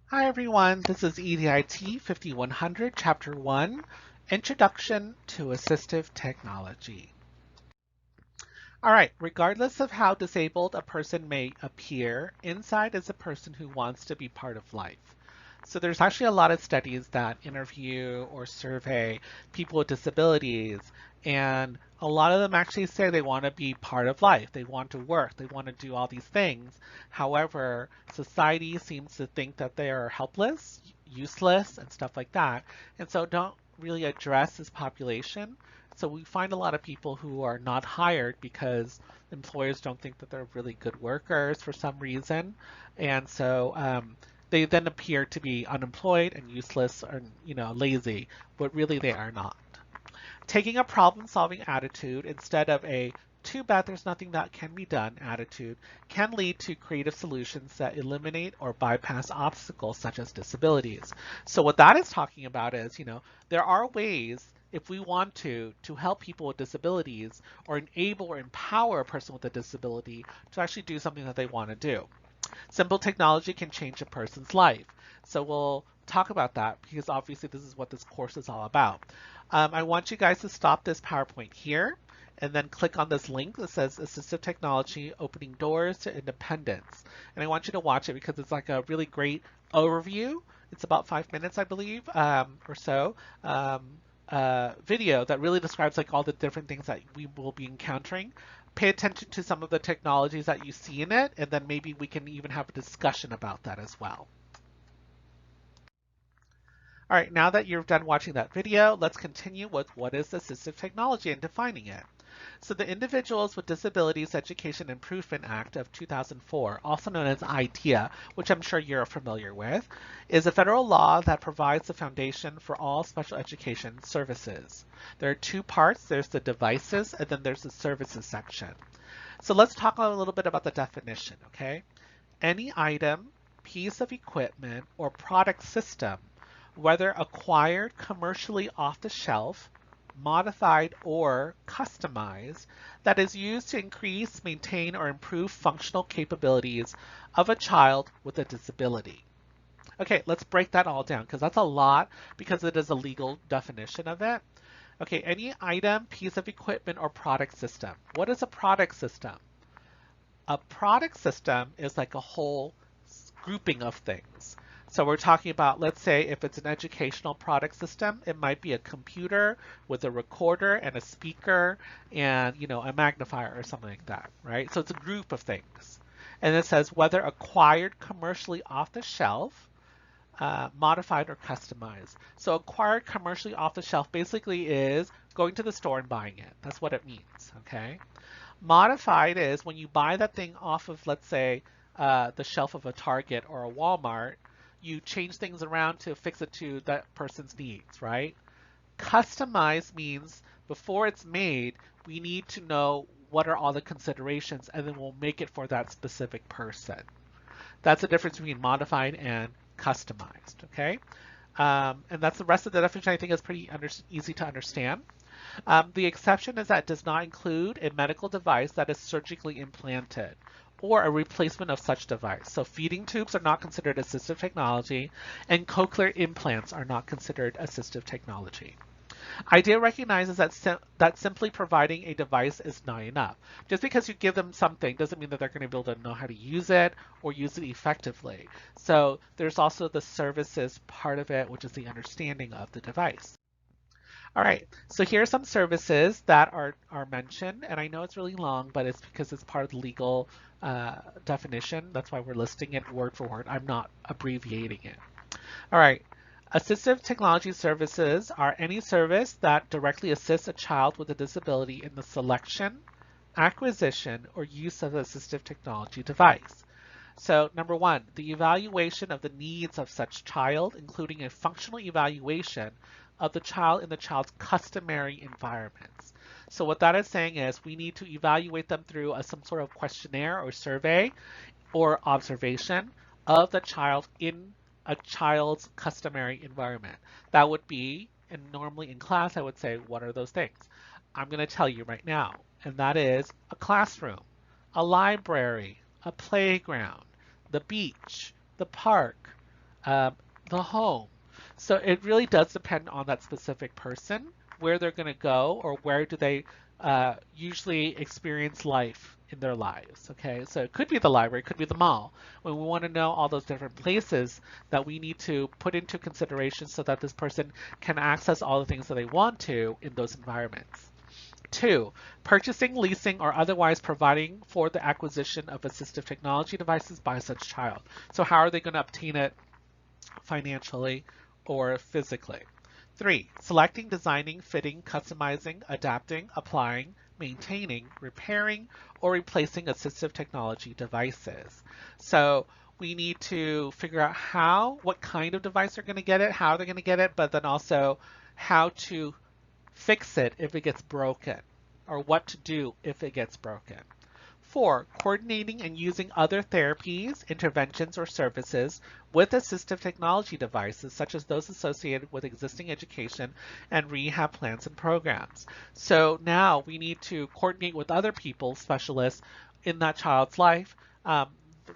Hi everyone, this is EDIT 5100, Chapter 1, Introduction to Assistive Technology. All right, regardless of how disabled a person may appear, inside is a person who wants to be part of life. So there's actually a lot of studies that interview or survey people with disabilities, and a lot of them actually say they want to be part of life. They want to work, they want to do all these things. However, society seems to think that they are helpless, useless, and stuff like that, and so don't really address this population. So we find a lot of people who are not hired because employers don't think that they're really good workers for some reason, and so they then appear to be unemployed and useless or lazy, but really they are not. Taking a problem-solving attitude instead of a too bad there's nothing that can be done attitude can lead to creative solutions that eliminate or bypass obstacles such as disabilities. So what that is talking about is, there are ways if we want to help people with disabilities or enable or empower a person with a disability to actually do something that they want to do. Simple technology can change a person's life. So we'll talk about that because obviously this is what this course is all about. I want you guys to stop this PowerPoint here and then click on this link that says Assistive Technology Opening Doors to Independence. And I want you to watch it because it's like a really great overview. It's about 5 minutes, I believe, or so. Video that really describes like all the different things that we will be encountering. Pay attention to some of the technologies that you see in it, and then maybe we can even have a discussion about that as well. All right, now that you're done watching that video, let's continue with what is assistive technology and defining it. So the Individuals with Disabilities Education Improvement Act of 2004, also known as IDEA, which I'm sure you're familiar with, is a federal law that provides the foundation for all special education services. There are two parts. There's the devices and then there's the services section. So let's talk a little bit about the definition, okay? Any item, piece of equipment, or product system, whether acquired commercially off the shelf, modified, or customized, that is used to increase, maintain, or improve functional capabilities of a child with a disability. Okay, let's break that all down because that's a lot because it is a legal definition of it. Okay, any item, piece of equipment, or product system. What is a product system? A product system is like a whole grouping of things. So we're talking about, let's say if it's an educational product system, it might be a computer with a recorder and a speaker and, a magnifier or something like that, right? So it's a group of things. And it says whether acquired commercially off the shelf, modified or customized. So acquired commercially off the shelf basically is going to the store and buying it. That's what it means, okay? Modified is when you buy that thing off of, let's say, the shelf of a Target or a Walmart, you change things around to fix it to that person's needs, right? Customized means before it's made, we need to know what are all the considerations and then we'll make it for that specific person. That's the difference between modified and customized, okay? And that's the rest of the definition I think is pretty easy to understand. The exception is that it does not include a medical device that is surgically implanted or a replacement of such device. So feeding tubes are not considered assistive technology and cochlear implants are not considered assistive technology. IDEA recognizes that simply providing a device is not enough. Just because you give them something doesn't mean that they're going to be able to know how to use it or use it effectively. So there's also the services part of it, which is the understanding of the device. All right, so here are some services that are mentioned, and I know it's really long, but it's because it's part of the legal definition. That's why we're listing it word for word. I'm not abbreviating it. All right, assistive technology services are any service that directly assists a child with a disability in the selection, acquisition, or use of an assistive technology device. So number one, the evaluation of the needs of such child, including a functional evaluation of the child in the child's customary environments. So what that is saying is we need to evaluate them through some sort of questionnaire or survey or observation of the child in a child's customary environment. That would be, and normally in class I would say, what are those things? I'm going to tell you right now, and that is a classroom, a library, a playground, the beach, the park, The home. So it really does depend on that specific person, where they're going to go or where do they usually experience life in their lives. Okay, so it could be the library, it could be the mall. When we want to know all those different places that we need to put into consideration so that this person can access all the things that they want to in those environments. 2, purchasing, leasing, or otherwise providing for the acquisition of assistive technology devices by such child. So how are they going to obtain it financially or physically? 3, selecting, designing, fitting, customizing, adapting, applying, maintaining, repairing, or replacing assistive technology devices. So we need to figure out what kind of device they're going to get it, how they're going to get it, but then also how to fix it if it gets broken, or what to do if it gets broken. 4, coordinating and using other therapies, interventions, or services with assistive technology devices, such as those associated with existing education and rehab plans and programs. So now we need to coordinate with other people, specialists in that child's life,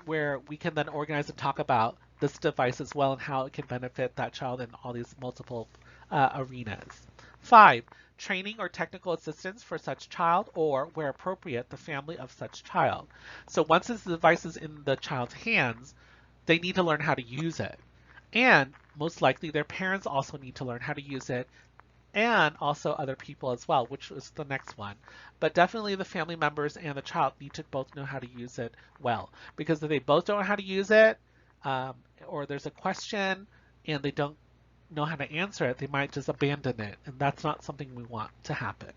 where we can then organize and talk about this device as well and how it can benefit that child in all these multiple arenas. 5, training or technical assistance for such child or, where appropriate, the family of such child. So once this device is in the child's hands, they need to learn how to use it. And most likely their parents also need to learn how to use it, and also other people as well, which is the next one. But definitely the family members and the child need to both know how to use it well. Because if they both don't know how to use it, or there's a question and they don't know how to answer it, they might just abandon it, and that's not something we want to happen.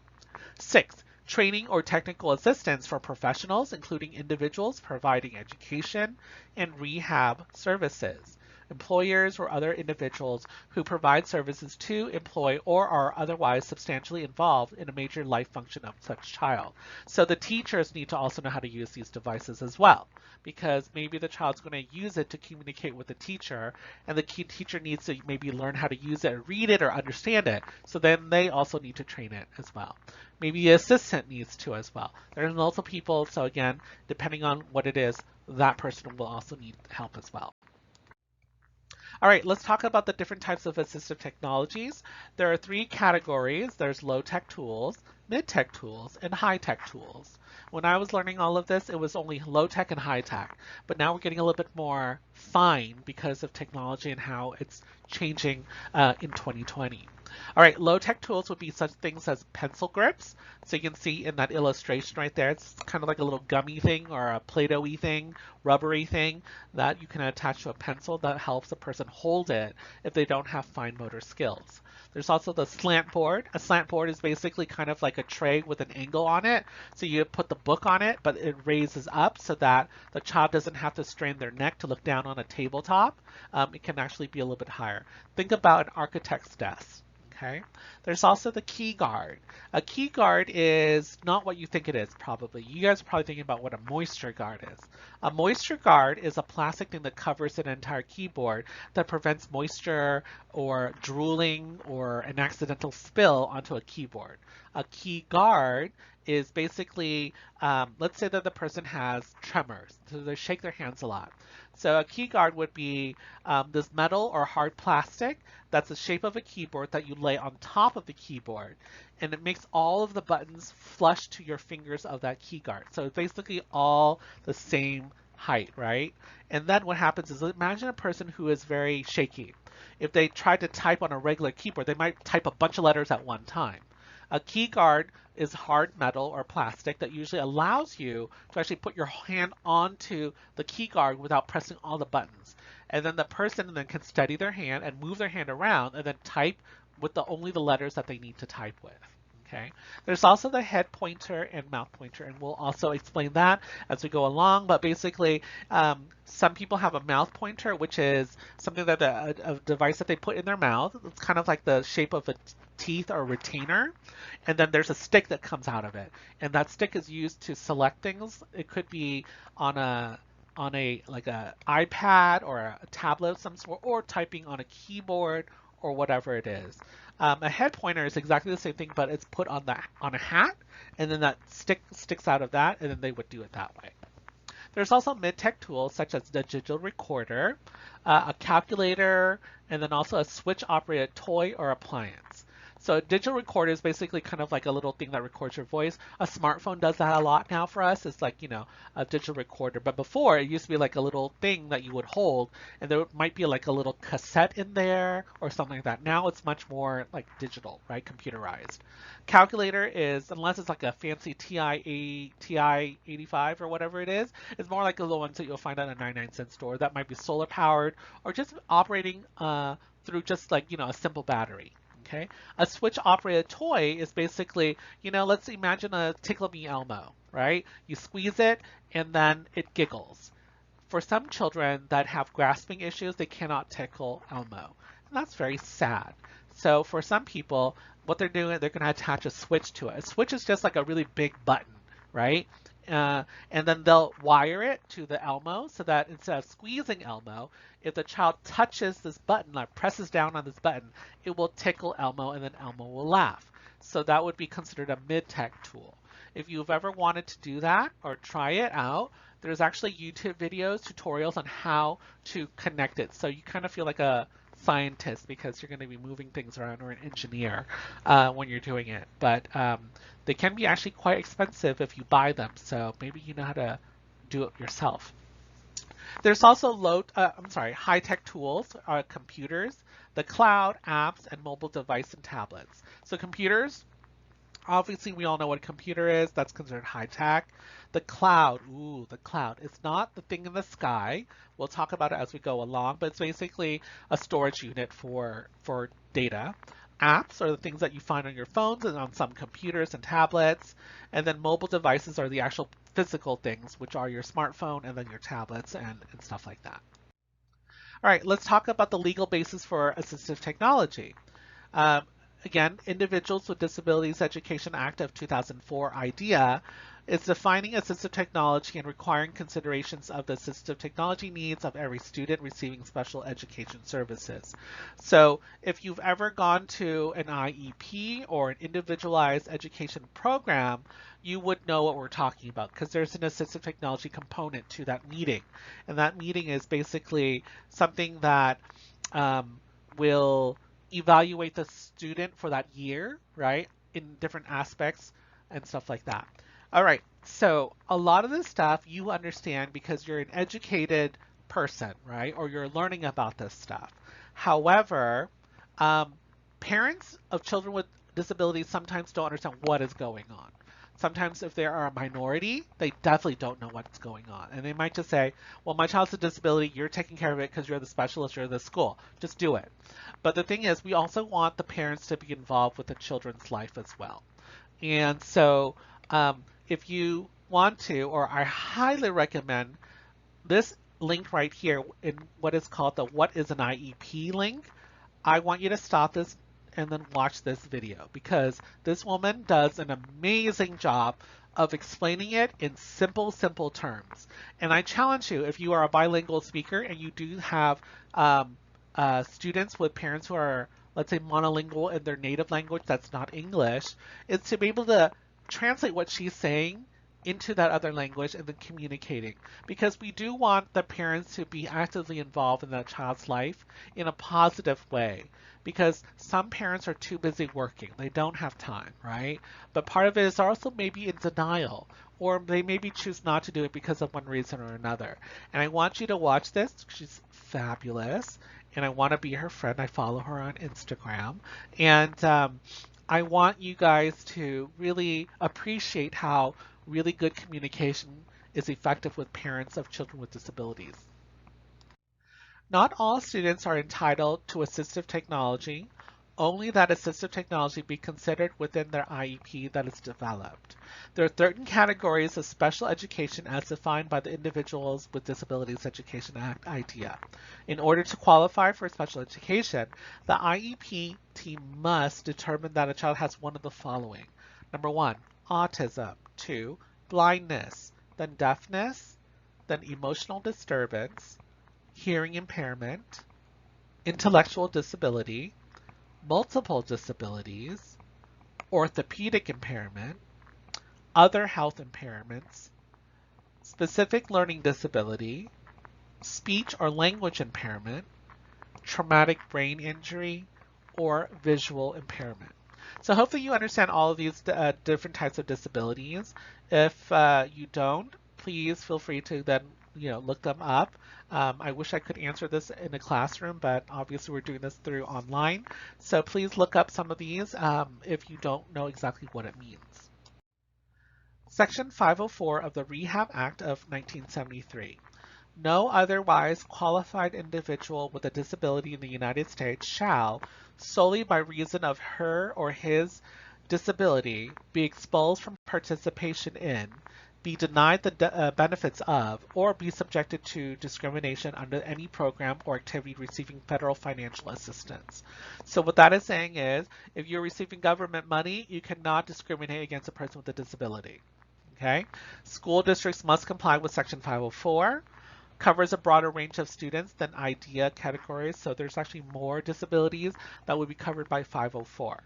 6, training or technical assistance for professionals, including individuals providing education and rehab services, employers or other individuals who provide services to, employ, or are otherwise substantially involved in a major life function of such child. So the teachers need to also know how to use these devices as well, because maybe the child's going to use it to communicate with the teacher, and the teacher needs to maybe learn how to use it, read it, or understand it. So then they also need to train it as well. Maybe the assistant needs to as well. There's multiple people, so again, depending on what it is, that person will also need help as well. All right, let's talk about the different types of assistive technologies. There are 3 categories. There's low-tech tools, mid-tech tools, and high-tech tools. When I was learning all of this, it was only low-tech and high-tech, but now we're getting a little bit more fine because of technology and how it's changing in 2020. All right, low-tech tools would be such things as pencil grips. So you can see in that illustration right there, it's kind of like a little gummy thing or a Play-Doh-y thing, rubbery thing that you can attach to a pencil that helps a person hold it if they don't have fine motor skills. There's also the slant board. A slant board is basically kind of like a tray with an angle on it. So you put the book on it, but it raises up so that the child doesn't have to strain their neck to look down on a tabletop. It can actually be a little bit higher. Think about an architect's desk. Okay. There's also the key guard. A key guard is not what you think it is, probably. You guys are probably thinking about what a moisture guard is. A moisture guard is a plastic thing that covers an entire keyboard that prevents moisture or drooling or an accidental spill onto a keyboard. A key guard is basically, let's say that the person has tremors, so they shake their hands a lot. So a key guard would be this metal or hard plastic that's the shape of a keyboard that you lay on top of the keyboard, and it makes all of the buttons flush to your fingers of that key guard. So it's basically all the same height, right? And then what happens is, imagine a person who is very shaky. If they try to type on a regular keyboard, they might type a bunch of letters at one time. A key guard is hard metal or plastic that usually allows you to actually put your hand onto the key guard without pressing all the buttons. And then the person then can steady their hand and move their hand around and then type with only the letters that they need to type with. Okay. There's also the head pointer and mouth pointer, and we'll also explain that as we go along. But basically, some people have a mouth pointer, which is something that a device that they put in their mouth. It's kind of like the shape of a teeth or retainer, and then there's a stick that comes out of it, and that stick is used to select things. It could be on a like a iPad or a tablet of some sort, or typing on a keyboard or whatever it is. A head pointer is exactly the same thing, but it's put on a hat, and then that stick sticks out of that, and then they would do it that way. There's also mid-tech tools such as the digital recorder, a calculator, and then also a switch-operated toy or appliance. So a digital recorder is basically kind of like a little thing that records your voice. A smartphone does that a lot now for us. It's like, a digital recorder. But before, it used to be like a little thing that you would hold, and there might be like a little cassette in there or something like that. Now it's much more like digital, right? Computerized. Calculator is, unless it's like a fancy TI 85 or whatever it is, it's more like the ones that you'll find at a 99-cent store that might be solar powered or just operating through just like, a simple battery. Okay, a switch operated toy is basically, let's imagine a Tickle Me Elmo, right? You squeeze it and then it giggles. For some children that have grasping issues, they cannot tickle Elmo. And that's very sad. So for some people, what they're doing, they're going to attach a switch to it. A switch is just like a really big button, right? And then they'll wire it to the Elmo so that instead of squeezing Elmo, if the child touches this button, like presses down on this button, it will tickle Elmo and then Elmo will laugh. So that would be considered a mid-tech tool. If you've ever wanted to do that or try it out, there's actually YouTube videos, tutorials on how to connect it. So you kind of feel like a scientist because you're going to be moving things around, or an engineer when you're doing it. But they can be actually quite expensive if you buy them. So maybe you know how to do it yourself. There's also high-tech tools, computers, the cloud, apps, and mobile device and tablets. So computers, obviously we all know what a computer is. That's considered high-tech. The cloud, the cloud. It's not the thing in the sky. We'll talk about it as we go along, but it's basically a storage unit for data. Apps are the things that you find on your phones and on some computers and tablets. And then mobile devices are the actual physical things, which are your smartphone and then your tablets and stuff like that. All right, let's talk about the legal basis for assistive technology. Again, Individuals with Disabilities Education Act of 2004, IDEA, is defining assistive technology and requiring considerations of the assistive technology needs of every student receiving special education services. So if you've ever gone to an IEP or an individualized education program, you would know what we're talking about because there's an assistive technology component to that meeting. And that meeting is basically something that will evaluate the student for that year, right, in different aspects and stuff like that. All right, so a lot of this stuff you understand because you're an educated person, right, or you're learning about this stuff. However, parents of children with disabilities sometimes don't understand what is going on. Sometimes if they are a minority, they definitely don't know what's going on. And they might just say, well, my child's a disability, you're taking care of it because you're the specialist, you're the school. Just do it. But the thing is, we also want the parents to be involved with the children's life as well. And so if you want to, or I highly recommend this link right here in what is called the What is an IEP link. I want you to stop this and then watch this video because this woman does an amazing job of explaining it in simple terms. And I challenge you, if you are a bilingual speaker and you do have students with parents who are, let's say, monolingual in their native language that's not English, is to be able to translate what she's saying into that other language and then communicating, because we do want the parents to be actively involved in that child's life in a positive way, because some parents are too busy working, they don't have time, right? But part of it is also maybe in denial, or they maybe choose not to do it because of one reason or another. And I want you to watch this. She's fabulous and I want to be her friend. I follow her on Instagram, and I want you guys to really appreciate how really good communication is effective with parents of children with disabilities. Not all students are entitled to assistive technology, only that assistive technology be considered within their IEP that is developed. There are certain categories of special education as defined by the Individuals with Disabilities Education Act, IDEA. In order to qualify for special education, the IEP team must determine that a child has one of the following. Number 1, autism. 2, blindness. Then deafness. Then emotional disturbance. Hearing impairment. Intellectual disability. Multiple disabilities, orthopedic impairment, other health impairments, specific learning disability, speech or language impairment, traumatic brain injury, or visual impairment. So hopefully you understand all of these different types of disabilities. If you don't, please feel free to then look them up. I wish I could answer this in a classroom, but obviously we're doing this through online. So please look up some of these if you don't know exactly what it means. Section 504 of the Rehab Act of 1973. No otherwise qualified individual with a disability in the United States shall, solely by reason of her or his disability, be expelled from participation in, be denied the benefits of, or be subjected to discrimination under any program or activity receiving federal financial assistance. So what that is saying is, if you're receiving government money, you cannot discriminate against a person with a disability. Okay? School districts must comply with Section 504. Covers a broader range of students than IDEA categories, so there's actually more disabilities that would be covered by 504.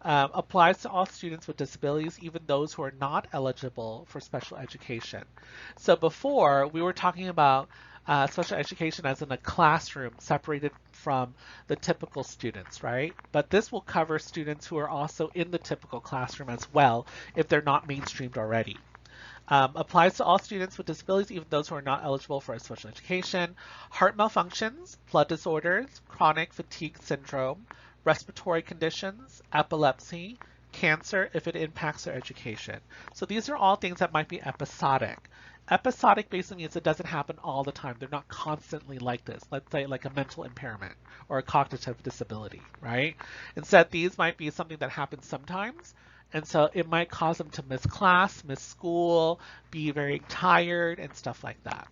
Applies to all students with disabilities, even those who are not eligible for special education. So before, we were talking about special education as in a classroom separated from the typical students, right? But this will cover students who are also in the typical classroom as well if they're not mainstreamed already. Applies to all students with disabilities, even those who are not eligible for special education. Heart malfunctions, blood disorders, chronic fatigue syndrome, respiratory conditions, epilepsy, cancer if it impacts their education. So these are all things that might be episodic. Episodic basically means it doesn't happen all the time. They're not constantly like this. Let's say like a mental impairment or a cognitive disability, right? Instead, these might be something that happens sometimes. And so it might cause them to miss class, miss school, be very tired, and stuff like that.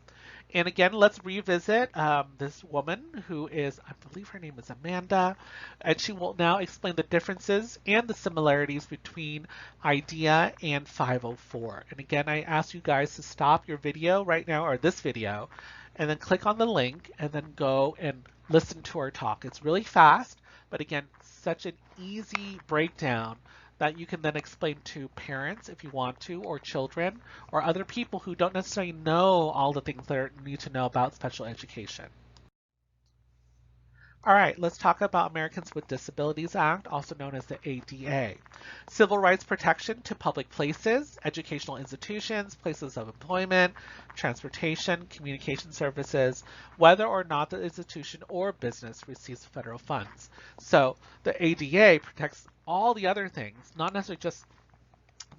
And again, let's revisit this woman who is, I believe her name is Amanda, and she will now explain the differences and the similarities between IDEA and 504. And again, I ask you guys to stop your video right now, or this video, and then click on the link and then go and listen to our talk. It's really fast, but again, such an easy breakdown that you can then explain to parents if you want to, or children, or other people who don't necessarily know all the things they need to know about special education. All right, let's talk about Americans with Disabilities Act, also known as the ADA. Civil rights protection to public places, educational institutions, places of employment, transportation, communication services, whether or not the institution or business receives federal funds. So the ADA protects all the other things, not necessarily just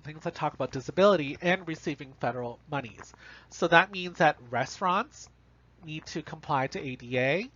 things that talk about disability and receiving federal monies. So that means that restaurants need to comply to ADA,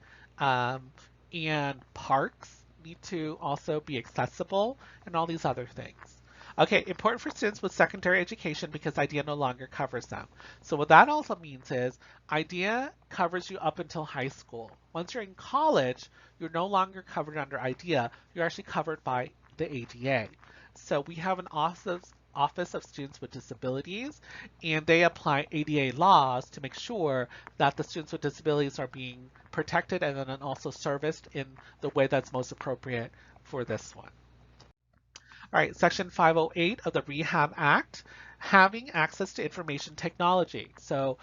and parks need to also be accessible, and all these other things. Okay, important for students with secondary education because IDEA no longer covers them. So what that also means is IDEA covers you up until high school. Once you're in college, you're no longer covered under IDEA. You're actually covered by the ADA. So we have an Office of Students with Disabilities, and they apply ADA laws to make sure that the students with disabilities are being protected and then also serviced in the way that's most appropriate for this one. All right, Section 508 of the Rehab Act, having access to information technology. So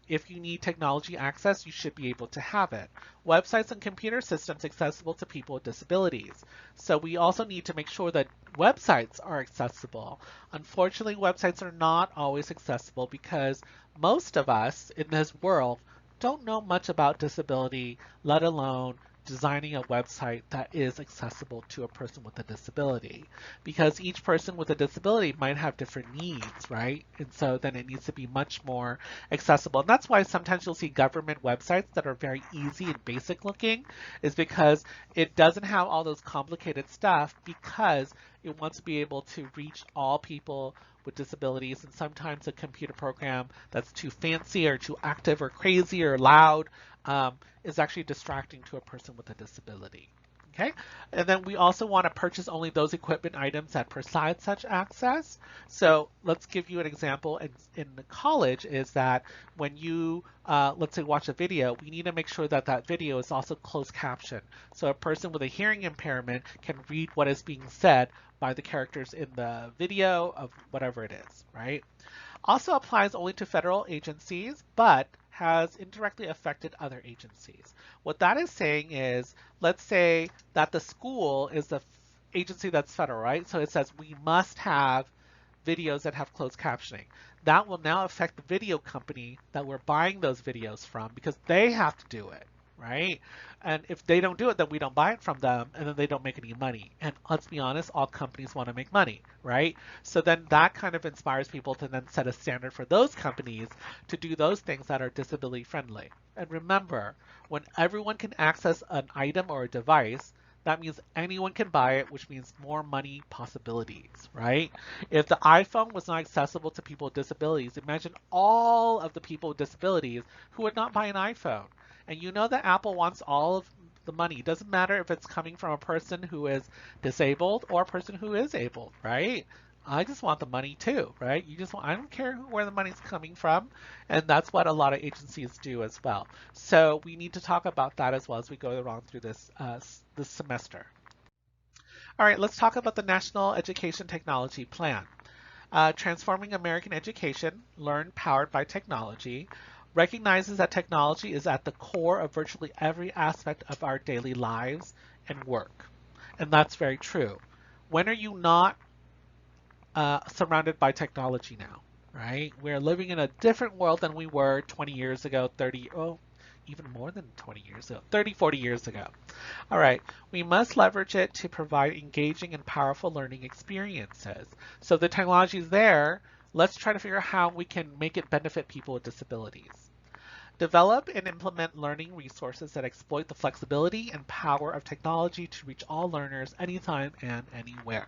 if you need technology access, you should be able to have it. Websites and computer systems accessible to people with disabilities. So we also need to make sure that websites are accessible. Unfortunately, websites are not always accessible because most of us in this world don't know much about disability, let alone designing a website that is accessible to a person with a disability, because each person with a disability might have different needs, right? And so then it needs to be much more accessible. And that's why sometimes you'll see government websites that are very easy and basic looking, is because it doesn't have all those complicated stuff because it wants to be able to reach all people with disabilities. And sometimes a computer program that's too fancy or too active or crazy or loud is actually distracting to a person with a disability. Okay, and then we also want to purchase only those equipment items that provide such access. So let's give you an example in the college is that when you, let's say, watch a video, we need to make sure that that video is also closed caption. So a person with a hearing impairment can read what is being said by the characters in the video of whatever it is, right? Also applies only to federal agencies, but has indirectly affected other agencies. What that is saying is, let's say that the school is the agency that's federal, right? So it says we must have videos that have closed captioning. That will now affect the video company that we're buying those videos from because they have to do it, right? And if they don't do it, then we don't buy it from them and then they don't make any money. And let's be honest, all companies want to make money, right? So then that kind of inspires people to then set a standard for those companies to do those things that are disability friendly. And remember, when everyone can access an item or a device, that means anyone can buy it, which means more money possibilities, right? If the iPhone was not accessible to people with disabilities, imagine all of the people with disabilities who would not buy an iPhone. And you know that Apple wants all of the money. It doesn't matter if it's coming from a person who is disabled or a person who is able, right? I just want the money too, right? I don't care where the money's coming from. And that's what a lot of agencies do as well. So we need to talk about that as well as we go along through this semester. All right, let's talk about the National Education Technology Plan. Transforming American Education, Learn Powered by Technology, recognizes that technology is at the core of virtually every aspect of our daily lives and work. And that's very true. When are you not surrounded by technology now, right? We're living in a different world than we were 20 years ago, 30, oh, even more than 20 years ago, 30, 40 years ago. All right, we must leverage it to provide engaging and powerful learning experiences. So the technology is there. Let's try to figure out how we can make it benefit people with disabilities. Develop and implement learning resources that exploit the flexibility and power of technology to reach all learners anytime and anywhere.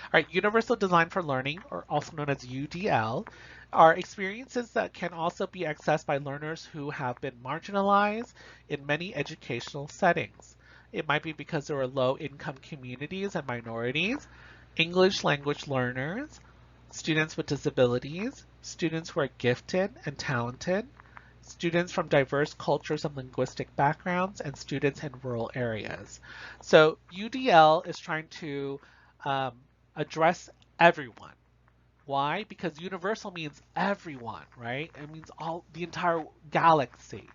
All right, Universal Design for Learning, or also known as UDL, are experiences that can also be accessed by learners who have been marginalized in many educational settings. It might be because there are low-income communities and minorities, English language learners, students with disabilities, students who are gifted and talented, students from diverse cultures and linguistic backgrounds, and students in rural areas. So UDL is trying to address everyone. Why? Because universal means everyone, right? It means the entire galaxy.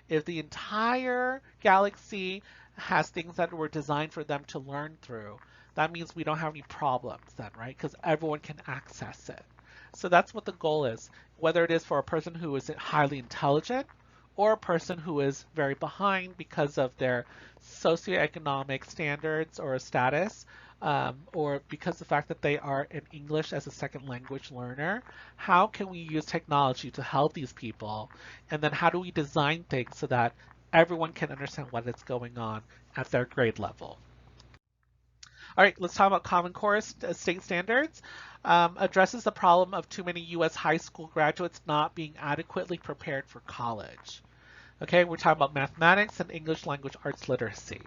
If the entire galaxy has things that were designed for them to learn through, that means we don't have any problems then, right? Because everyone can access it. So that's what the goal is, whether it is for a person who is highly intelligent or a person who is very behind because of their socioeconomic standards or status, or because of the fact that they are an English as a second language learner. How can we use technology to help these people? And then how do we design things so that everyone can understand what is going on at their grade level? All right, let's talk about Common Core state standards. Addresses the problem of too many U.S. high school graduates not being adequately prepared for college. Okay, we're talking about mathematics and English language arts literacy.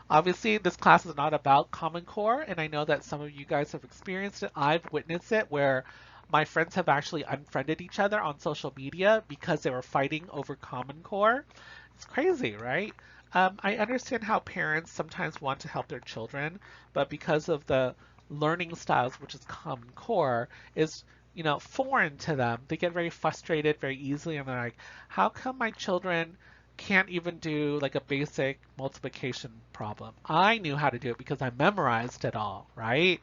Obviously, this class is not about Common Core, and I know that some of you guys have experienced it. I've witnessed it where my friends have actually unfriended each other on social media because they were fighting over Common Core. It's crazy, right? I understand how parents sometimes want to help their children, but because of the learning styles, which is Common Core, is foreign to them. They get very frustrated very easily, and they're like, how come my children can't even do like a basic multiplication problem? I knew how to do it because I memorized it all, right?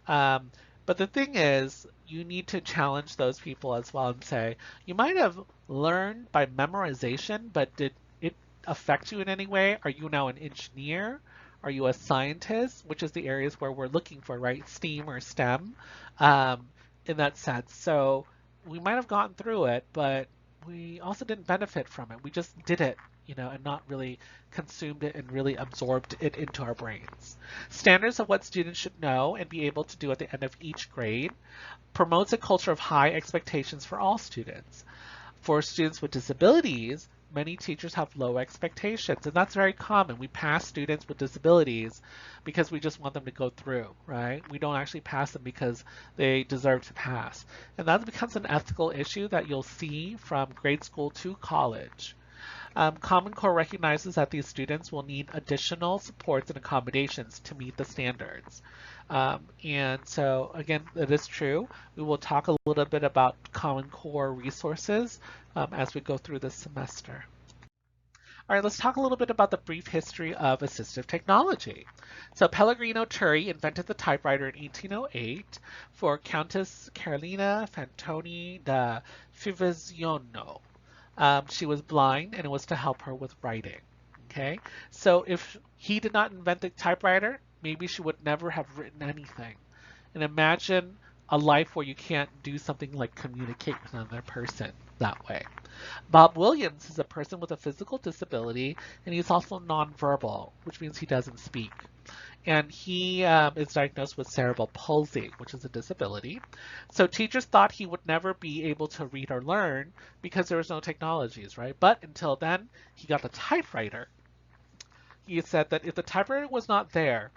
But the thing is, you need to challenge those people as well and say, you might have learned by memorization, but did it affect you in any way? Are you now an engineer? Are you a scientist? Which is the areas where we're looking for, right? STEAM or STEM. In that sense. So we might have gotten through it, but we also didn't benefit from it. We just did it, and not really consumed it and really absorbed it into our brains. Standards of what students should know and be able to do at the end of each grade promotes a culture of high expectations for all students. For students with disabilities, many teachers have low expectations, and that's very common. We pass students with disabilities because we just want them to go through, right? We don't actually pass them because they deserve to pass. And that becomes an ethical issue that you'll see from grade school to college. Common Core recognizes that these students will need additional supports and accommodations to meet the standards. And so, again, it is true. We will talk a little bit about Common Core resources as we go through this semester. All right, let's talk a little bit about the brief history of assistive technology. So Pellegrino Turri invented the typewriter in 1808 for Countess Carolina Fantoni da Fivisiano. She was blind and it was to help her with writing. Okay, so if he did not invent the typewriter, maybe she would never have written anything. And imagine a life where you can't do something like communicate with another person that way. Bob Williams is a person with a physical disability, and he's also nonverbal, which means he doesn't speak. And he is diagnosed with cerebral palsy, which is a disability. So teachers thought he would never be able to read or learn because there was no technologies, right? But until then, he got the typewriter. He said that if the typewriter was not there,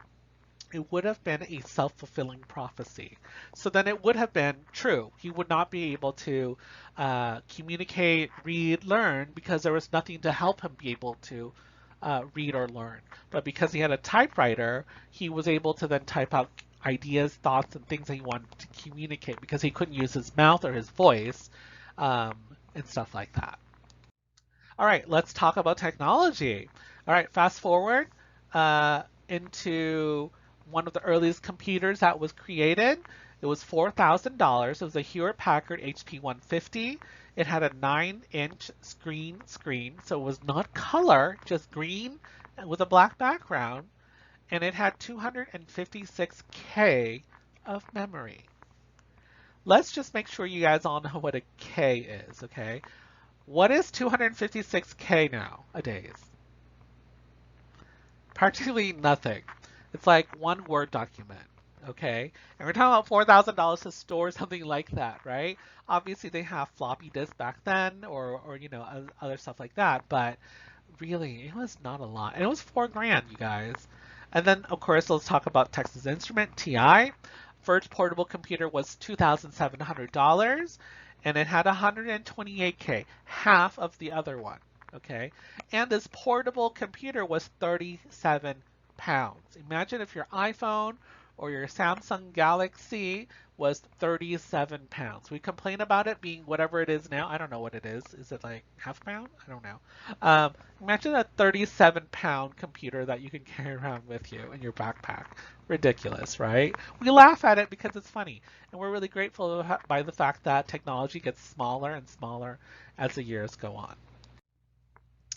it would have been a self-fulfilling prophecy. So then it would have been true. He would not be able to communicate, read, learn, because there was nothing to help him be able to read or learn. But because he had a typewriter, he was able to then type out ideas, thoughts, and things that he wanted to communicate because he couldn't use his mouth or his voice and stuff like that. All right, let's talk about technology. All right, fast forward into one of the earliest computers that was created. It was $4,000. It was a Hewlett-Packard HP 150. It had a 9-inch screen, so it was not color, just green with a black background. And it had 256K of memory. Let's just make sure you guys all know what a K is, okay? What is 256K nowadays? Practically nothing. It's like one Word document, okay? And we're talking about $4,000 to store something like that, right? Obviously, they have floppy disks back then, or you know, other stuff like that. But really, it was not a lot, and it was $4,000, you guys. And then, of course, let's talk about Texas Instrument TI. First portable computer was $2,700, and it had 128K, half of the other one. Okay, and this portable computer was 37 pounds. Imagine if your iPhone or your Samsung Galaxy was 37 pounds. We complain about it being whatever it is now. I don't know what it is. Is it like half a pound? I don't know. Imagine a 37-pound computer that you can carry around with you in your backpack. Ridiculous, right? We laugh at it because it's funny. And we're really grateful by the fact that technology gets smaller and smaller as the years go on.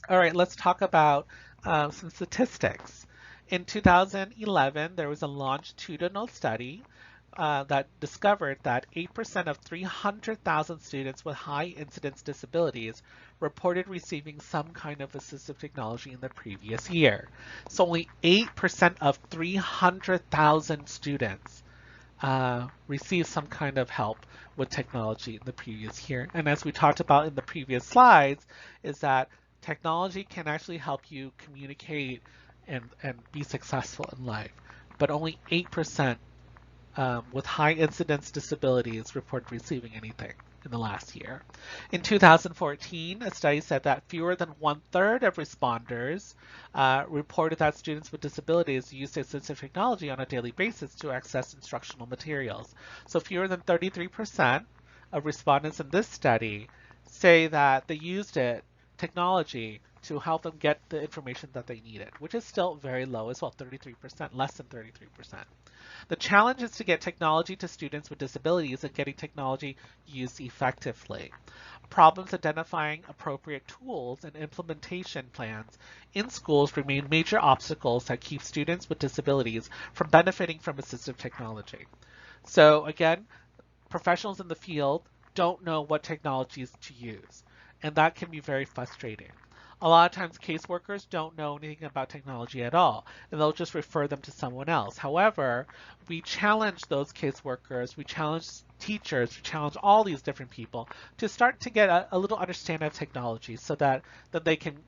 All right, let's talk about some statistics. In 2011, there was a longitudinal study that discovered that 8% of 300,000 students with high incidence disabilities reported receiving some kind of assistive technology in the previous year. So only 8% of 300,000 students received some kind of help with technology in the previous year. And as we talked about in the previous slides, is that technology can actually help you communicate and be successful in life, but only 8% with high incidence disabilities report receiving anything in the last year. In 2014, a study said that fewer than 1/3 of responders reported that students with disabilities used assistive technology on a daily basis to access instructional materials. So fewer than 33% of respondents in this study say that they used technology to help them get the information that they needed, which is still very low as well, 33%, less than 33%. The challenge is to get technology to students with disabilities and getting technology used effectively. Problems identifying appropriate tools and implementation plans in schools remain major obstacles that keep students with disabilities from benefiting from assistive technology. So again, professionals in the field don't know what technologies to use, and that can be very frustrating. A lot of times caseworkers don't know anything about technology at all, and they'll just refer them to someone else. However, we challenge those caseworkers, we challenge teachers, we challenge all these different people to start to get a little understanding of technology so that they can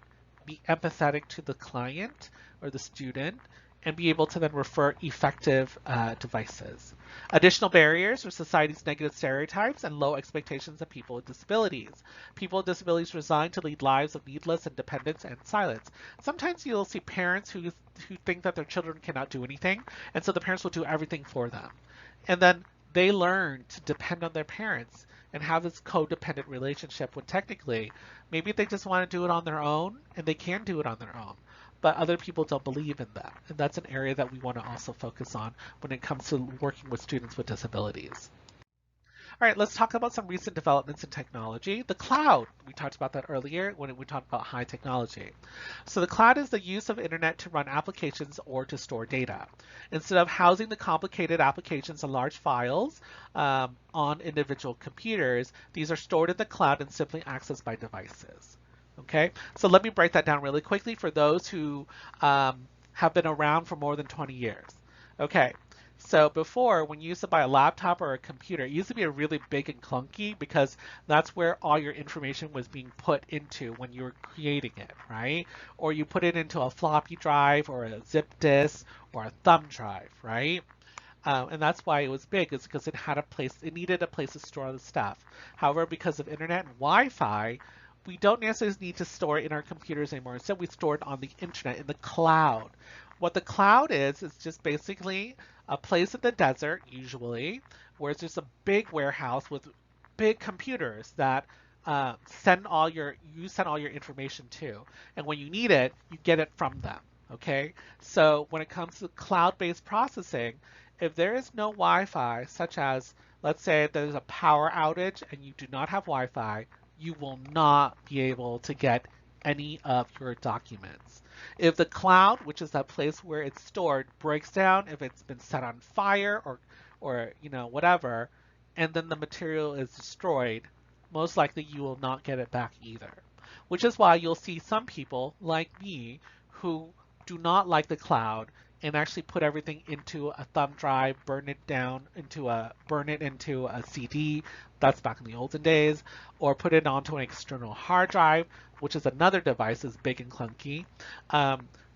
be empathetic to the client or the student and be able to then refer effective devices. Additional barriers are society's negative stereotypes and low expectations of people with disabilities. People with disabilities resigned to lead lives of needless independence and silence. Sometimes you'll see parents who think that their children cannot do anything, and so the parents will do everything for them. And then they learn to depend on their parents and have this codependent relationship when technically maybe they just want to do it on their own and they can do it on their own, but other people don't believe in that. And that's an area that we want to also focus on when it comes to working with students with disabilities. All right, let's talk about some recent developments in technology. The cloud, we talked about that earlier when we talked about high technology. So the cloud is the use of internet to run applications or to store data. Instead of housing the complicated applications in large files on individual computers, these are stored in the cloud and simply accessed by devices. Okay, so let me break that down really quickly for those who have been around for more than 20 years. Okay, so before, when you used to buy a laptop or a computer, it used to be a really big and clunky because that's where all your information was being put into when you were creating it, right? Or you put it into a floppy drive or a zip disk or a thumb drive, right? And that's why it was big, is because it had a place, it needed a place to store the stuff. However, because of internet and Wi-Fi, we don't necessarily need to store it in our computers anymore. Instead, we store it on the internet, in the cloud. What the cloud is just basically a place in the desert, usually, where it's just a big warehouse with big computers that send all your information to. And when you need it, you get it from them. Okay, so when it comes to cloud-based processing, if there is no Wi-Fi, such as, let's say there's a power outage and you do not have Wi-Fi, you will not be able to get any of your documents. If the cloud, which is that place where it's stored, breaks down, if it's been set on fire or whatever, and then the material is destroyed, most likely you will not get it back either. Which is why you'll see some people like me who do not like the cloud and actually put everything into a thumb drive, burn it into a CD. That's back in the olden days, or put it onto an external hard drive, which is another device that's big and clunky,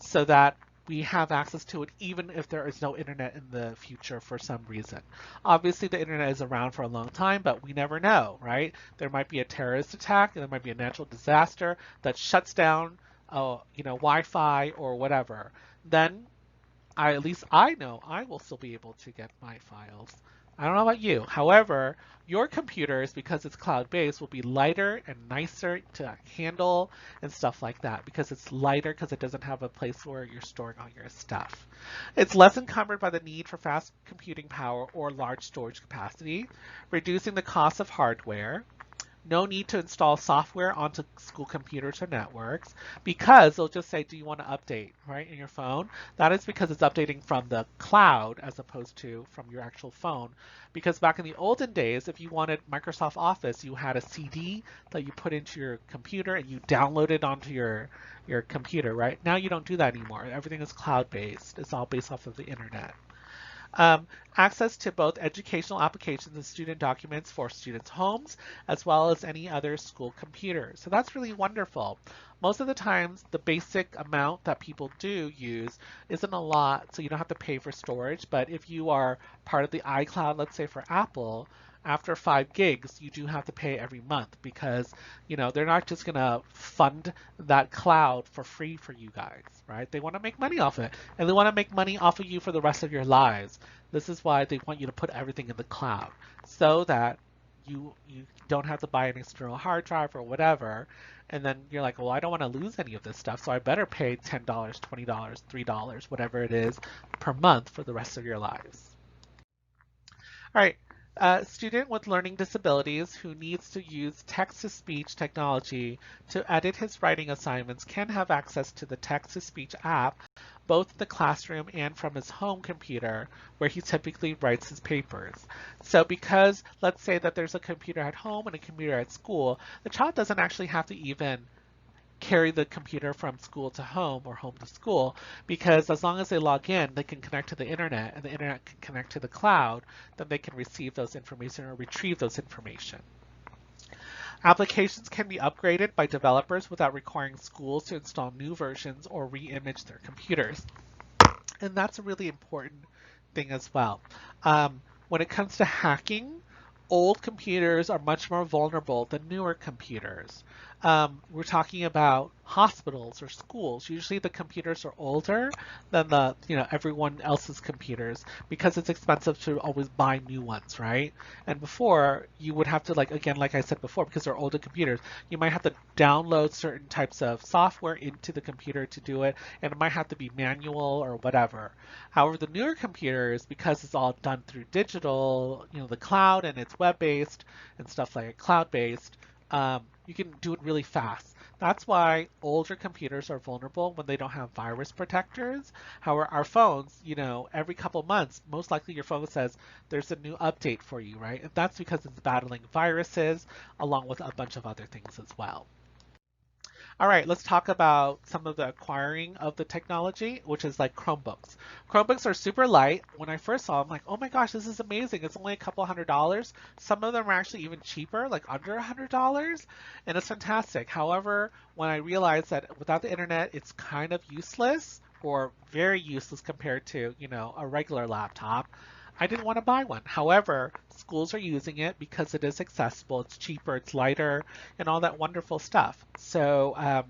so that we have access to it even if there is no internet in the future for some reason. Obviously, the internet is around for a long time, but we never know, right? There might be a terrorist attack, and there might be a natural disaster that shuts down, Wi-Fi or whatever. Then at least I know I will still be able to get my files. I don't know about you. However, your computers, because it's cloud-based, will be lighter and nicer to handle and stuff like that because it's lighter because it doesn't have a place where you're storing all your stuff. It's less encumbered by the need for fast computing power or large storage capacity, reducing the cost of hardware. No need to install software onto school computers or networks because they'll just say, do you want to update, right, in your phone? That is because it's updating from the cloud as opposed to from your actual phone. Because back in the olden days, if you wanted Microsoft Office, you had a CD that you put into your computer and you download it onto your computer, right? Now you don't do that anymore. Everything is cloud-based. It's all based off of the internet. Access to both educational applications and student documents for students' homes, as well as any other school computers. So that's really wonderful. Most of the times, the basic amount that people do use isn't a lot, so you don't have to pay for storage. But if you are part of the iCloud, let's say for Apple, after 5 gigs, you do have to pay every month because, they're not just going to fund that cloud for free for you guys, right? They want to make money off it, and they want to make money off of you for the rest of your lives. This is why they want you to put everything in the cloud so that you don't have to buy an external hard drive or whatever. And then you're like, well, I don't want to lose any of this stuff, so I better pay $10, $20, $3, whatever it is per month for the rest of your lives. All right. A student with learning disabilities who needs to use text-to-speech technology to edit his writing assignments can have access to the text-to-speech app both in the classroom and from his home computer where he typically writes his papers. So because let's say that there's a computer at home and a computer at school, the child doesn't actually have to even carry the computer from school to home or home to school because as long as they log in, they can connect to the internet and the internet can connect to the cloud, then they can receive those information or retrieve those information. Applications can be upgraded by developers without requiring schools to install new versions or re-image their computers. And that's a really important thing as well. When it comes to hacking, old computers are much more vulnerable than newer computers. We're talking about hospitals or schools. Usually the computers are older than everyone else's computers because it's expensive to always buy new ones, right? And before you would have to again, like I said before, because they're older computers, you might have to download certain types of software into the computer to do it, and it might have to be manual or whatever. However, the newer computers, because it's all done through digital, the cloud, and it's web-based and stuff like cloud-based, you can do it really fast. That's why older computers are vulnerable when they don't have virus protectors. However, our phones, every couple months, most likely your phone says there's a new update for you, right? And that's because it's battling viruses along with a bunch of other things as well. All right, let's talk about some of the acquiring of the technology, which is like Chromebooks. Chromebooks are super light. When I first saw them, I'm like, oh my gosh, this is amazing. It's only a couple $100. Some of them are actually even cheaper, like under $100, and it's fantastic. However, when I realized that without the internet, it's kind of useless or very useless compared to, a regular laptop, I didn't want to buy one. However, schools are using it because it is accessible, it's cheaper, it's lighter, and all that wonderful stuff. So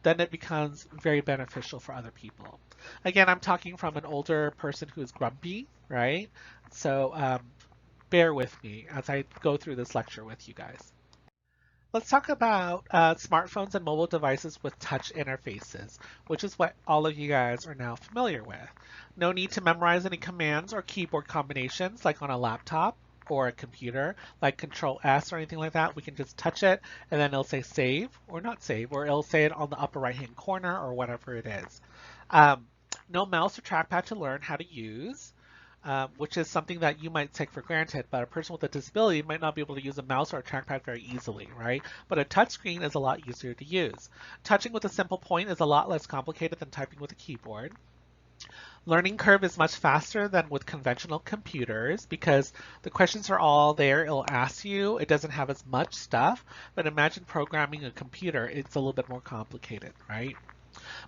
then it becomes very beneficial for other people. Again, I'm talking from an older person who's grumpy, right? So bear with me as I go through this lecture with you guys. Let's talk about smartphones and mobile devices with touch interfaces, which is what all of you guys are now familiar with. No need to memorize any commands or keyboard combinations like on a laptop or a computer, like Control S or anything like that. We can just touch it and then it'll say save or not save, or it'll say it on the upper right-hand corner or whatever it is. No mouse or trackpad to learn how to use. Which is something that you might take for granted, but a person with a disability might not be able to use a mouse or a trackpad very easily, right? But a touchscreen is a lot easier to use. Touching with a simple point is a lot less complicated than typing with a keyboard. Learning curve is much faster than with conventional computers because the questions are all there. It'll ask you. It doesn't have as much stuff, but imagine programming a computer. It's a little bit more complicated, right?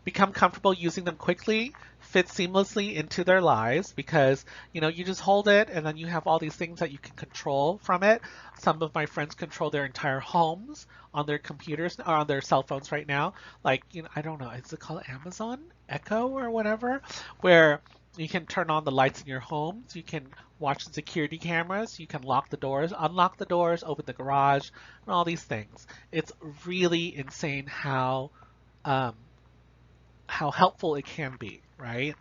Become comfortable using them quickly, fit seamlessly into their lives because, you just hold it and then you have all these things that you can control from it. Some of my friends control their entire homes on their computers or on their cell phones right now. Like, I don't know, is it called Amazon Echo or whatever, where you can turn on the lights in your homes. You can watch the security cameras. You can lock the doors, unlock the doors, open the garage, and all these things. It's really insane how helpful it can be, right?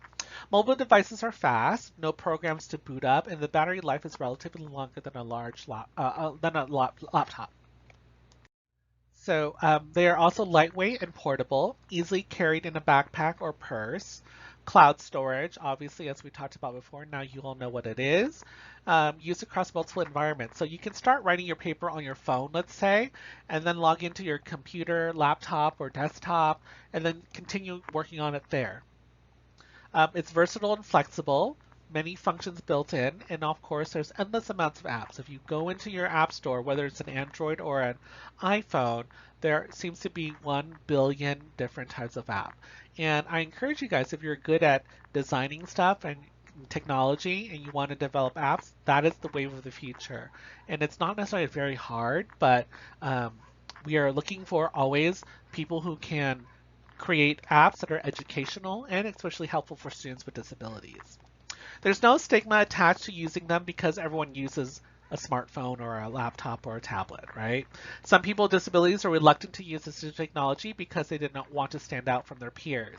Mobile devices are fast, no programs to boot up, and the battery life is relatively longer than a laptop. So they are also lightweight and portable, easily carried in a backpack or purse. Cloud storage, obviously, as we talked about before, now you all know what it is. Used across multiple environments. So you can start writing your paper on your phone, let's say, and then log into your computer, laptop, or desktop, and then continue working on it there. It's versatile and flexible, many functions built in, and of course there's endless amounts of apps. If you go into your app store, whether it's an Android or an iPhone, there seems to be 1 billion different types of app. And I encourage you guys, if you're good at designing stuff and technology and you want to develop apps, that is the wave of the future. And it's not necessarily very hard, but we are looking for always people who can create apps that are educational and especially helpful for students with disabilities. There's no stigma attached to using them because everyone uses a smartphone or a laptop or a tablet, right? Some people with disabilities are reluctant to use assistive technology because they did not want to stand out from their peers.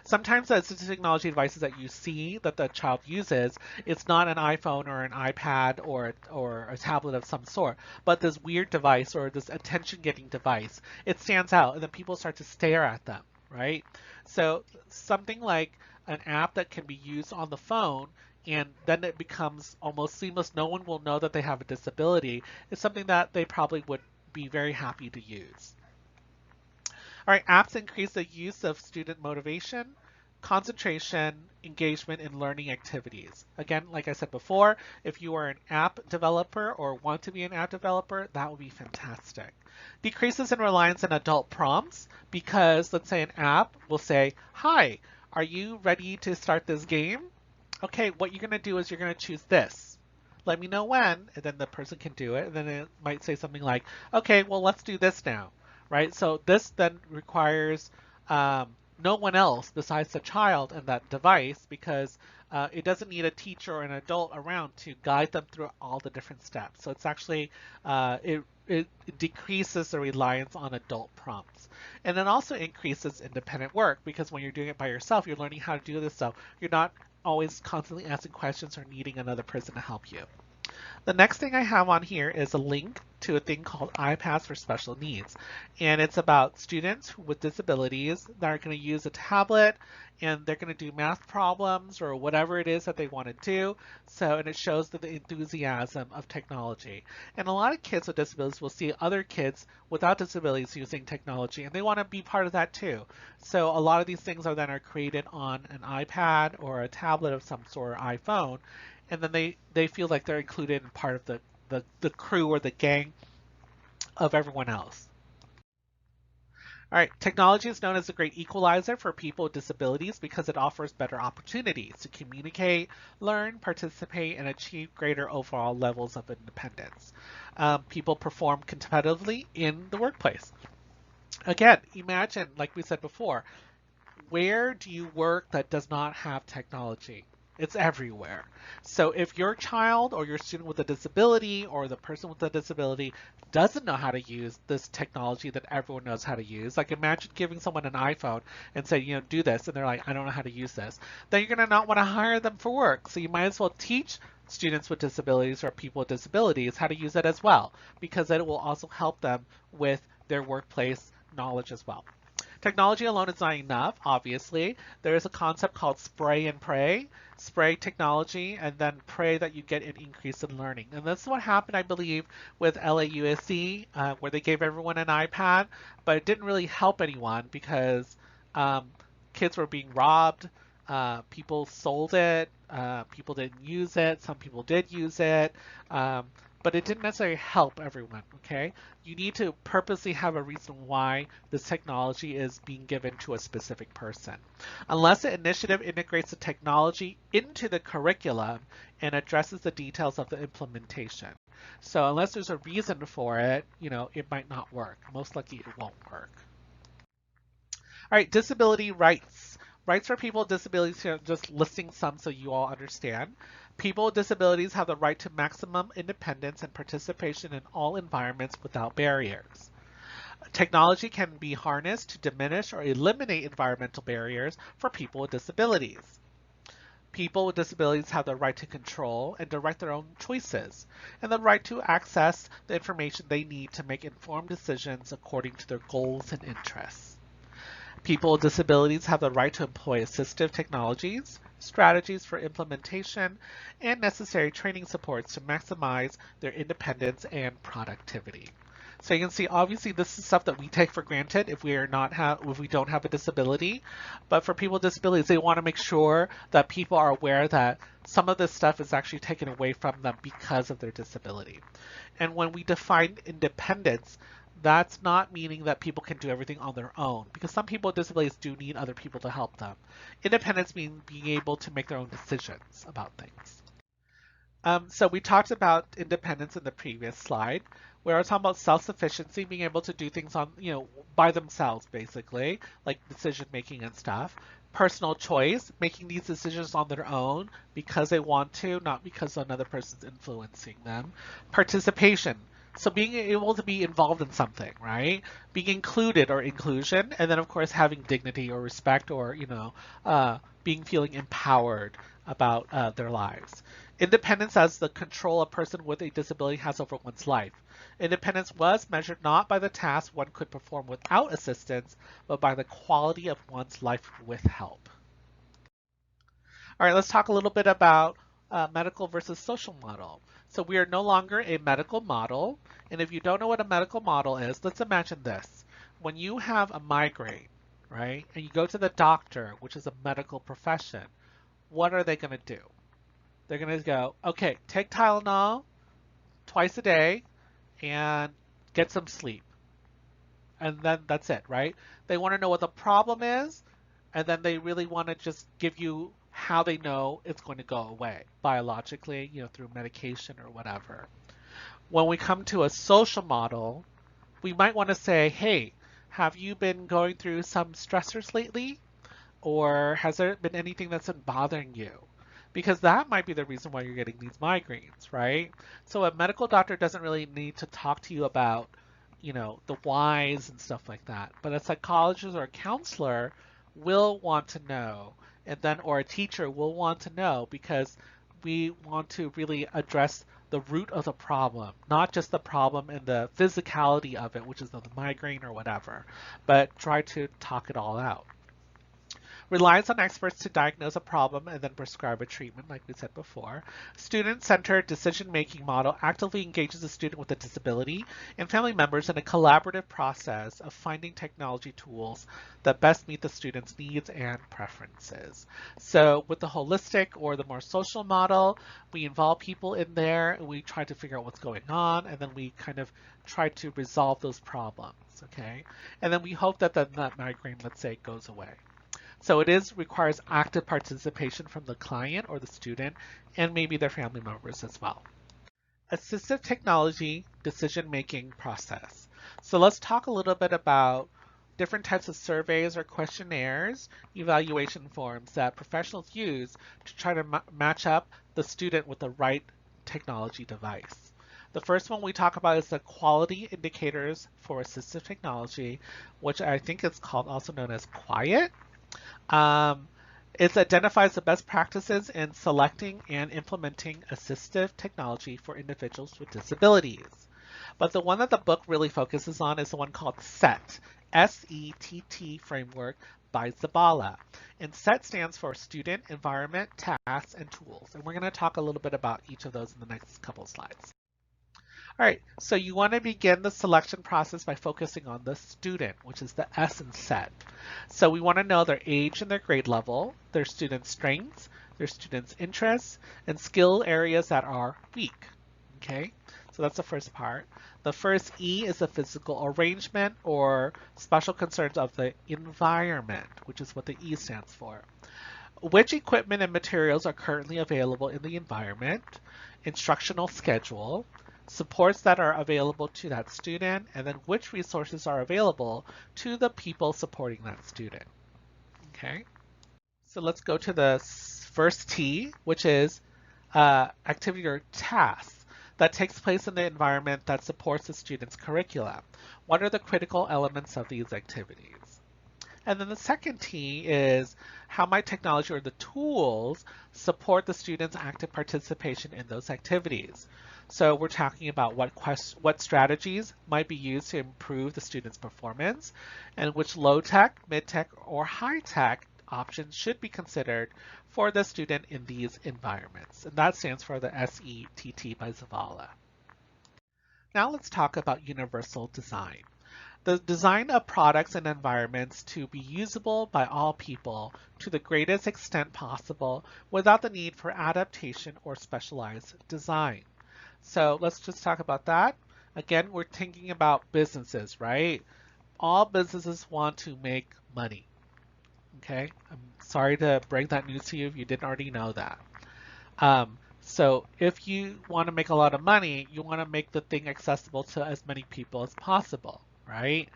Sometimes the assistive technology devices that you see that the child uses, it's not an iPhone or an iPad or a tablet of some sort, but this weird device or this attention-getting device. It stands out, and then people start to stare at them, right? So something like an app that can be used on the phone and then it becomes almost seamless. No one will know that they have a disability. It's something that they probably would be very happy to use. All right, apps increase the use of student motivation, concentration, engagement in learning activities. Again, like I said before, if you are an app developer or want to be an app developer, that would be fantastic. Decreases in reliance on adult prompts because let's say an app will say, hi, Are you ready to start this game? Okay, what you're going to do is you're going to choose this. Let me know when, and then the person can do it. And then it might say something like, okay, well, let's do this now, right? So this then requires no one else besides the child and that device because it doesn't need a teacher or an adult around to guide them through all the different steps. So it's actually, it decreases the reliance on adult prompts. And then also increases independent work because when you're doing it by yourself, you're learning how to do this stuff. You're not always constantly asking questions or needing another person to help you. The next thing I have on here is a link to a thing called iPads for Special Needs. And it's about students with disabilities that are going to use a tablet and they're going to do math problems or whatever it is that they want to do. So, and it shows the enthusiasm of technology. And a lot of kids with disabilities will see other kids without disabilities using technology and they want to be part of that too. So a lot of these things are then created on an iPad or a tablet of some sort or iPhone. And then they feel like they're included in part of the crew or the gang of everyone else. All right, technology is known as a great equalizer for people with disabilities because it offers better opportunities to communicate, learn, participate, and achieve greater overall levels of independence. People perform competitively in the workplace. Again, imagine, like we said before, where do you work that does not have technology? It's everywhere. So if your child or your student with a disability or the person with a disability doesn't know how to use this technology that everyone knows how to use, like imagine giving someone an iPhone and say, you know, do this, and they're like, I don't know how to use this, then you're going to not want to hire them for work. So you might as well teach students with disabilities or people with disabilities how to use it as well, because it will also help them with their workplace knowledge as well. Technology alone is not enough, obviously. There is a concept called spray and pray. Spray technology and then pray that you get an increase in learning. And that's what happened, I believe, with LAUSD, where they gave everyone an iPad, but it didn't really help anyone because kids were being robbed. People sold it. People didn't use it. Some people did use it. But it didn't necessarily help everyone, okay? You need to purposely have a reason why this technology is being given to a specific person. Unless the initiative integrates the technology into the curriculum and addresses the details of the implementation. So unless there's a reason for it, you know, it might not work. Most likely it won't work. All right, disability rights. Rights for people with disabilities, here, just listing some so you all understand. People with disabilities have the right to maximum independence and participation in all environments without barriers. Technology can be harnessed to diminish or eliminate environmental barriers for people with disabilities. People with disabilities have the right to control and direct their own choices, and the right to access the information they need to make informed decisions according to their goals and interests. People with disabilities have the right to employ assistive technologies, strategies for implementation, and necessary training supports to maximize their independence and productivity. So you can see, obviously, this is stuff that we take for granted if we don't have a disability. But for people with disabilities, they want to make sure that people are aware that some of this stuff is actually taken away from them because of their disability. And when we define independence, that's not meaning that people can do everything on their own, because some people with disabilities do need other people to help them. Independence means being able to make their own decisions about things. So we talked about independence in the previous slide. We were talking about self-sufficiency, being able to do things on, you know, by themselves, basically, like decision making and stuff. Personal choice, making these decisions on their own because they want to, not because another person's influencing them. Participation, so being able to be involved in something, right? Being included or inclusion, and then of course having dignity or respect or, you know, feeling empowered about their lives. Independence as the control a person with a disability has over one's life. Independence was measured not by the tasks one could perform without assistance, but by the quality of one's life with help. All right, let's talk a little bit about medical versus social model. So we are no longer a medical model. And if you don't know what a medical model is, let's imagine this. When you have a migraine, right, and you go to the doctor, which is a medical profession, what are they going to do? They're going to go, okay, take Tylenol twice a day and get some sleep. And then that's it, right? They want to know what the problem is, and then they really want to just give you how they know it's going to go away biologically, through medication or whatever. When we come to a social model, we might want to say, hey, have you been going through some stressors lately? Or has there been anything that's been bothering you? Because that might be the reason why you're getting these migraines, right? So a medical doctor doesn't really need to talk to you about, the whys and stuff like that. But a psychologist or a counselor will want to know, and then, or a teacher will want to know, because we want to really address the root of the problem, not just the problem and the physicality of it, which is the migraine or whatever, but try to talk it all out. Relies on experts to diagnose a problem and then prescribe a treatment, like we said before. Student-centered decision-making model actively engages the student with a disability and family members in a collaborative process of finding technology tools that best meet the student's needs and preferences. So with the holistic or the more social model, we involve people in there and we try to figure out what's going on, and then we kind of try to resolve those problems, okay? And then we hope that that migraine, let's say, goes away. So it requires active participation from the client or the student and maybe their family members as well. Assistive technology decision-making process. So let's talk a little bit about different types of surveys or questionnaires, evaluation forms that professionals use to try to match up the student with the right technology device. The first one we talk about is the quality indicators for assistive technology, which I think is called also known as QUIET. It identifies the best practices in selecting and implementing assistive technology for individuals with disabilities. But the one that the book really focuses on is the one called SETT, S-E-T-T framework by Zabala. And SETT stands for Student, Environment, Tasks, and Tools. And we're going to talk a little bit about each of those in the next couple of slides. All right, so you want to begin the selection process by focusing on the student, which is the S in SETT. So we want to know their age and their grade level, their student strengths, their students' interests, and skill areas that are weak. Okay, so that's the first part. The first E is the physical arrangement or special concerns of the environment, which is what the E stands for. Which equipment and materials are currently available in the environment, instructional schedule, supports that are available to that student, and then which resources are available to the people supporting that student. Okay, so let's go to the first T, which is activity or task that takes place in the environment that supports the student's curriculum. What are the critical elements of these activities? And then the second T is how might technology or the tools support the student's active participation in those activities. So we're talking about what strategies might be used to improve the student's performance and which low-tech, mid-tech, or high-tech options should be considered for the student in these environments. And that stands for the SETT by Zabala. Now let's talk about universal design. The design of products and environments to be usable by all people to the greatest extent possible without the need for adaptation or specialized design. So let's just talk about that. Again, we're thinking about businesses, right? All businesses want to make money. Okay, I'm sorry to break that news to you if you didn't already know that. So if you want to make a lot of money, you want to make the thing accessible to as many people as possible, right?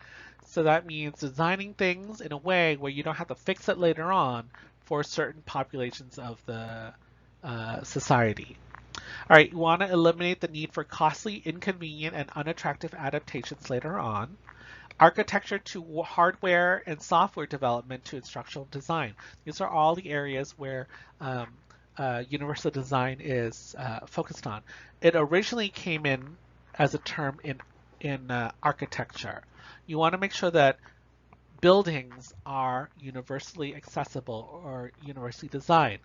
So that means designing things in a way where you don't have to fix it later on for certain populations of the society. All right, you want to eliminate the need for costly, inconvenient, and unattractive adaptations later on. Architecture to hardware and software development to instructional design. These are all the areas where universal design is focused on. It originally came in as a term in architecture. You want to make sure that buildings are universally accessible or universally designed,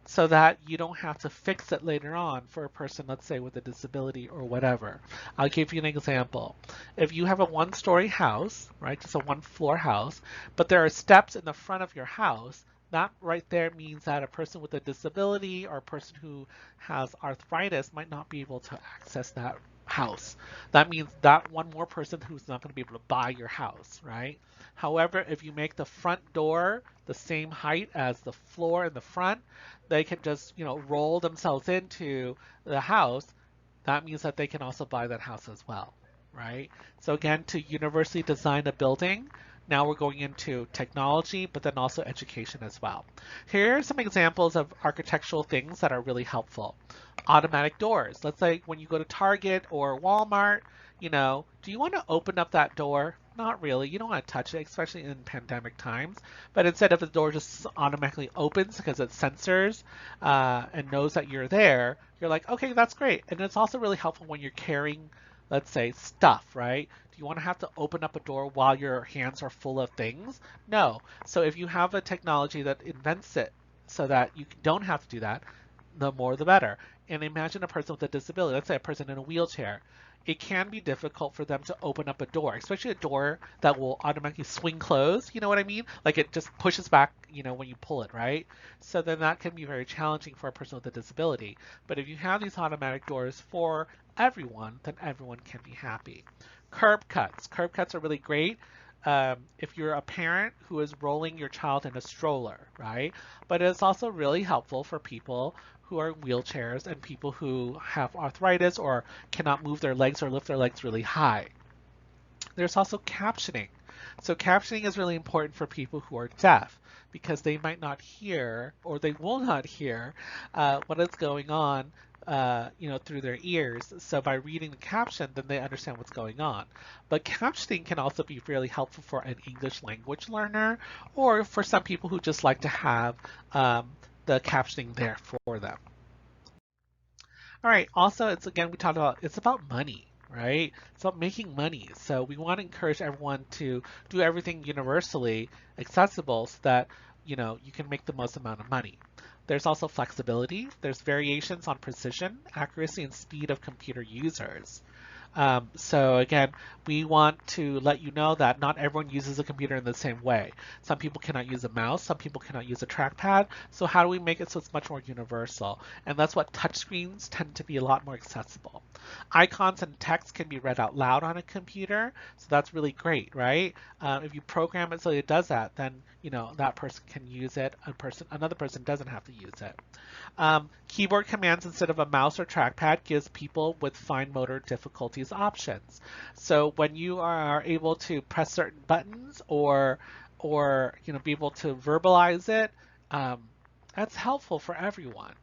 so that you don't have to fix it later on for a person, let's say, with a disability or whatever. I'll give you an example. If you have a one-story house, right, just a one-floor house, but there are steps in the front of your house, that right there means that a person with a disability or a person who has arthritis might not be able to access that house. That means that one more person who's not going to be able to buy your house, right? However, if you make the front door the same height as the floor in the front, they can just, roll themselves into the house. That means that they can also buy that house as well, right? So again, to universally design a building, now we're going into technology, but then also education as well. Here are some examples of architectural things that are really helpful. Automatic doors. Let's say when you go to Target or Walmart, do you want to open up that door? Not really. You don't want to touch it, especially in pandemic times. But instead of the door just automatically opens because it sensors and knows that you're there, you're like, okay, that's great. And it's also really helpful when you're carrying, let's say, stuff, right? Do you want to have to open up a door while your hands are full of things? No. So if you have a technology that invents it so that you don't have to do that, the more the better. And imagine a person with a disability, let's say a person in a wheelchair. It can be difficult for them to open up a door, especially a door that will automatically swing closed. You know what I mean? Like it just pushes back, when you pull it, right? So then that can be very challenging for a person with a disability. But if you have these automatic doors for everyone, then everyone can be happy. Curb cuts. Curb cuts are really great. If you're a parent who is rolling your child in a stroller, right? But it's also really helpful for people who are in wheelchairs and people who have arthritis or cannot move their legs or lift their legs really high. There's also captioning. So captioning is really important for people who are deaf because they might not hear or they will not hear what is going on through their ears. So by reading the caption, then they understand what's going on. But captioning can also be really helpful for an English language learner or for some people who just like to have the captioning there for them. All right. Also, we talked about it's about money, right? It's about making money. So we want to encourage everyone to do everything universally accessible so that you can make the most amount of money. There's also flexibility. There's variations on precision, accuracy, and speed of computer users. So again, we want to let you know that not everyone uses a computer in the same way. Some people cannot use a mouse, some people cannot use a trackpad. So how do we make it so it's much more universal? And that's what touchscreens tend to be a lot more accessible. Icons and text can be read out loud on a computer, so that's really great, right? If you program it so it does that, then that person can use it. Another person doesn't have to use it. Keyboard commands instead of a mouse or trackpad gives people with fine motor difficulties options. So when you are able to press certain buttons or be able to verbalize it, that's helpful for everyone.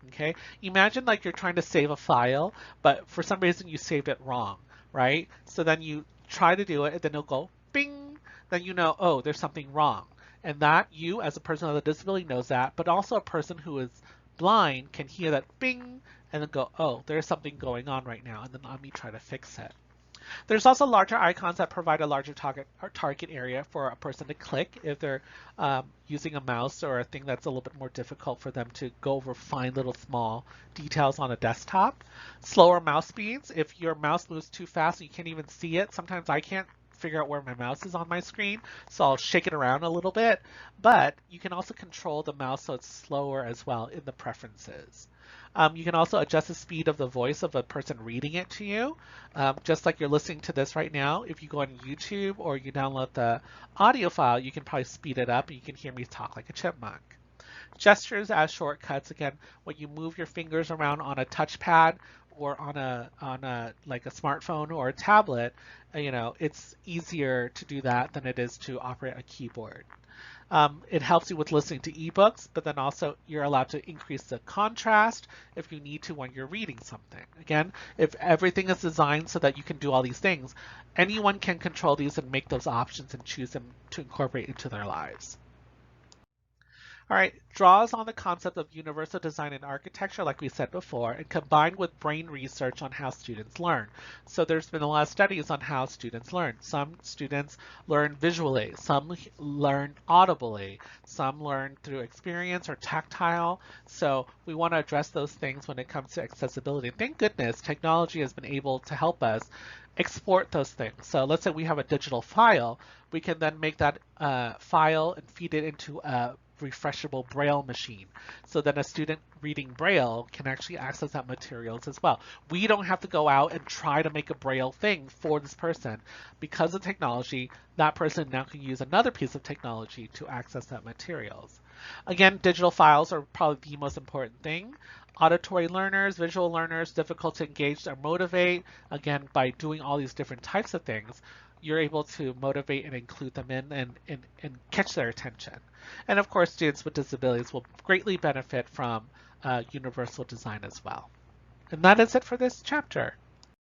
Okay, imagine like you're trying to save a file, but for some reason you saved it wrong, right? So then you try to do it, and then it'll go bing. Then oh, there's something wrong, and that you as a person with a disability knows that, but also a person who is blind can hear that bing and then go, oh, there's something going on right now, and then let me try to fix it. There's also larger icons that provide a larger target area for a person to click if they're using a mouse or a thing that's a little bit more difficult for them to go over fine little small details on a desktop. Slower mouse speeds. If your mouse moves too fast and you can't even see it, sometimes I can't figure out where my mouse is on my screen, so I'll shake it around a little bit. But you can also control the mouse so it's slower as well in the preferences. You can also adjust the speed of the voice of a person reading it to you. Just like you're listening to this right now, if you go on YouTube or you download the audio file, you can probably speed it up and you can hear me talk like a chipmunk. Gestures as shortcuts. Again, when you move your fingers around on a touchpad or on a like a smartphone or a tablet, it's easier to do that than it is to operate a keyboard. It helps you with listening to ebooks, but then also you're allowed to increase the contrast if you need to when you're reading something. Again, if everything is designed so that you can do all these things, anyone can control these and make those options and choose them to incorporate into their lives. All right, draws on the concept of universal design and architecture, like we said before, and combined with brain research on how students learn. So there's been a lot of studies on how students learn. Some students learn visually, some learn audibly, some learn through experience or tactile. So we want to address those things when it comes to accessibility. And thank goodness technology has been able to help us export those things. So let's say we have a digital file, we can then make that file and feed it into a refreshable Braille machine. So then a student reading Braille can actually access that materials as well. We don't have to go out and try to make a Braille thing for this person. Because of technology, that person now can use another piece of technology to access that materials. Again, digital files are probably the most important thing. Auditory learners, visual learners, difficult to engage or motivate. Again, by doing all these different types of things, you're able to motivate and include them in and catch their attention. And of course, students with disabilities will greatly benefit from universal design as well. And that is it for this chapter.